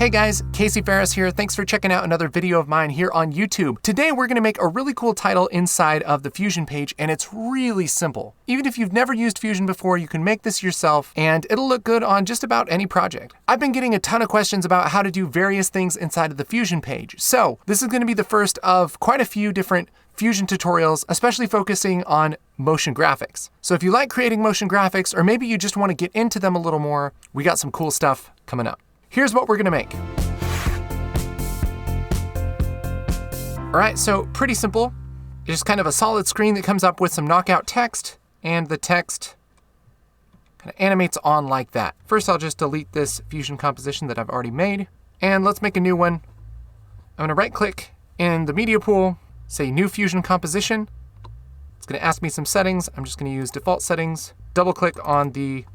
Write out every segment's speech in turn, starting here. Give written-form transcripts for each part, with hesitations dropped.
Hey guys, Casey Ferris here. Thanks for checking out another video of mine here on YouTube. Today we're gonna make a really cool title inside of the Fusion page, and it's really simple. Even if you've never used Fusion before, you can make this yourself and it'll look good on just about any project. I've been getting a ton of questions about how to do various things inside of the Fusion page. So this is gonna be the first of quite a few different Fusion tutorials, especially focusing on motion graphics. So if you like creating motion graphics, or maybe you just want to get into them a little more, we got some cool stuff coming up. Here's what we're gonna make. All right, so pretty simple. It's just kind of a solid screen that comes up with some knockout text, and the text kind of animates on like that. First, I'll just delete this Fusion composition that I've already made, and let's make a new one. I'm gonna right click in the media pool, say new Fusion composition. It's gonna ask me some settings. I'm just gonna use default settings, double click on the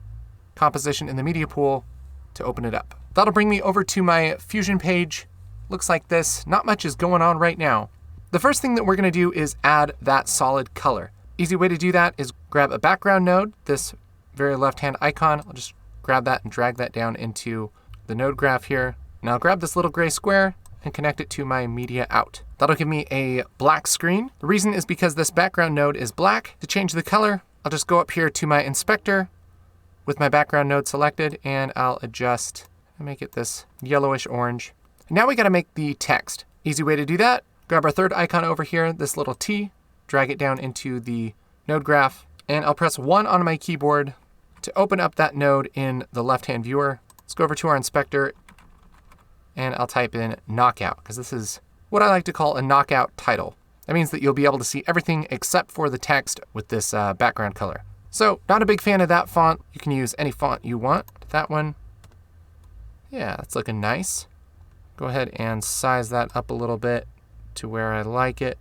composition in the media pool to open it up. That'll bring me over to my Fusion page. Looks like this. Not much is going on right now. The first thing that we're gonna do is add that solid color. Easy way to do that is grab a background node, this very left-hand icon. I'll just grab that and drag that down into the node graph here. Now I'll grab this little gray square and connect it to my media out. That'll give me a black screen. The reason is because this background node is black. To change the color, I'll just go up here to my inspector with my background node selected, and I'll adjust and make it this yellowish orange. Now we gotta make the text. Easy way to do that, grab our third icon over here, this little T, drag it down into the node graph, and I'll press 1 on my keyboard to open up that node in the left-hand viewer. Let's go over to our inspector, and I'll type in knockout, because this is what I like to call a knockout title. That means that you'll be able to see everything except for the text with this background color. So, not a big fan of that font. You can use any font you want. That one. Yeah, that's looking nice. Go ahead and size that up a little bit to where I like it.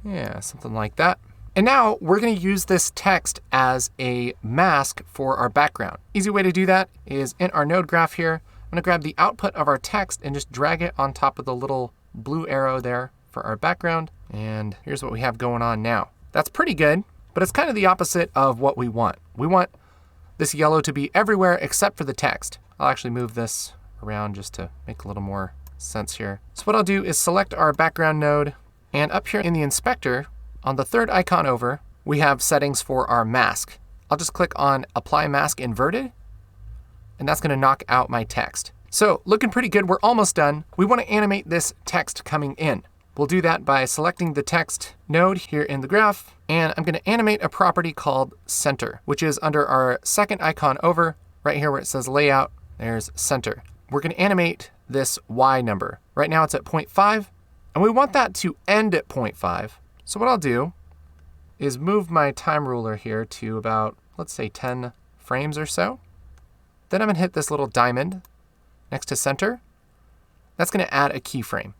Yeah, something like that. And now we're gonna use this text as a mask for our background. Easy way to do that is in our node graph here, I'm gonna grab the output of our text and just drag it on top of the little blue arrow there for our background. And here's what we have going on now. That's pretty good, but it's kind of the opposite of what we want. We want this yellow to be everywhere except for the text. I'll actually move this around just to make a little more sense here. So what I'll do is select our background node, and up here in the inspector, on the third icon over, we have settings for our mask. I'll just click on Apply Mask Inverted, and that's gonna knock out my text. So looking pretty good, we're almost done. We wanna animate this text coming in. We'll do that by selecting the text node here in the graph, and I'm gonna animate a property called center, which is under our second icon over, right here where it says layout, there's center. We're gonna animate this Y number. Right now it's at 0.5, and we want that to end at 0.5. So what I'll do is move my time ruler here to about, let's say 10 frames or so. Then I'm gonna hit this little diamond next to center. That's gonna add a keyframe.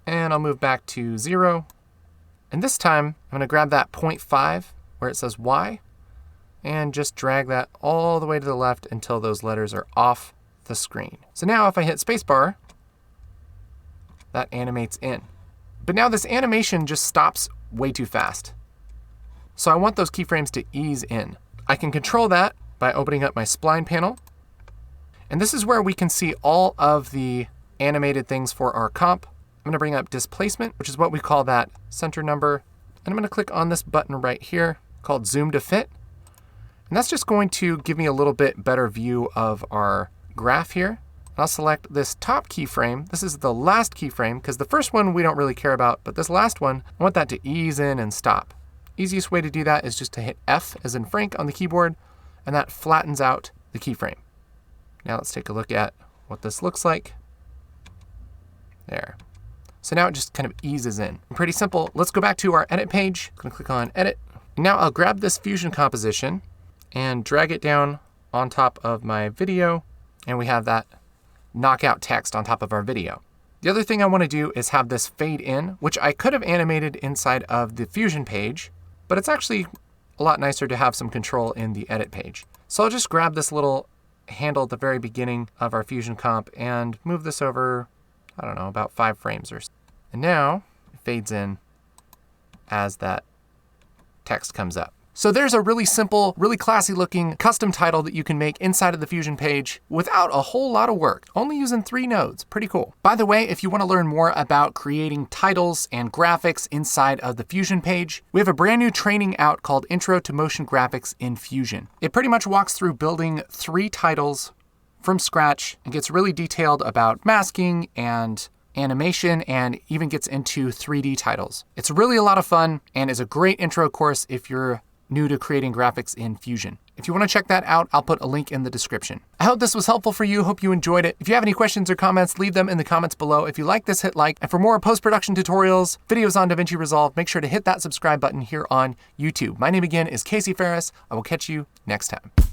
And I'll move back to 0. And this time, I'm gonna grab that 0.5 where it says Y and just drag that all the way to the left until those letters are off the screen. So now if I hit spacebar, that animates in. But now this animation just stops way too fast. So I want those keyframes to ease in. I can control that by opening up my spline panel. And this is where we can see all of the animated things for our comp. I'm gonna bring up displacement, which is what we call that center number. And I'm gonna click on this button right here called Zoom to Fit. And that's just going to give me a little bit better view of our graph here. I'll select this top keyframe. This is the last keyframe, because the first one we don't really care about, but this last one, I want that to ease in and stop. Easiest way to do that is just to hit F as in Frank on the keyboard, and that flattens out the keyframe. Now let's take a look at what this looks like. There. So now it just kind of eases in. Pretty simple. Let's go back to our edit page. I'm gonna click on edit. And now I'll grab this Fusion composition and drag it down on top of my video, and we have that knockout text on top of our video. The other thing I want to do is have this fade in, which I could have animated inside of the Fusion page, but it's actually a lot nicer to have some control in the edit page. So I'll just grab this little handle at the very beginning of our Fusion comp and move this over, I don't know, about 5 frames or so. And now it fades in as that text comes up. So there's a really simple, really classy looking custom title that you can make inside of the Fusion page without a whole lot of work, only using 3 nodes. Pretty cool. By the way, if you want to learn more about creating titles and graphics inside of the Fusion page, we have a brand new training out called Intro to Motion Graphics in Fusion. It pretty much walks through building 3 titles from scratch and gets really detailed about masking and animation and even gets into 3D titles. It's really a lot of fun and is a great intro course if you're new to creating graphics in Fusion. If you want to check that out, I'll put a link in the description. I hope this was helpful for you. Hope you enjoyed it. If you have any questions or comments, leave them in the comments below. If you like this, hit like. And for more post-production tutorials, videos on DaVinci Resolve, make sure to hit that subscribe button here on YouTube. My name again is Casey Ferris. I will catch you next time.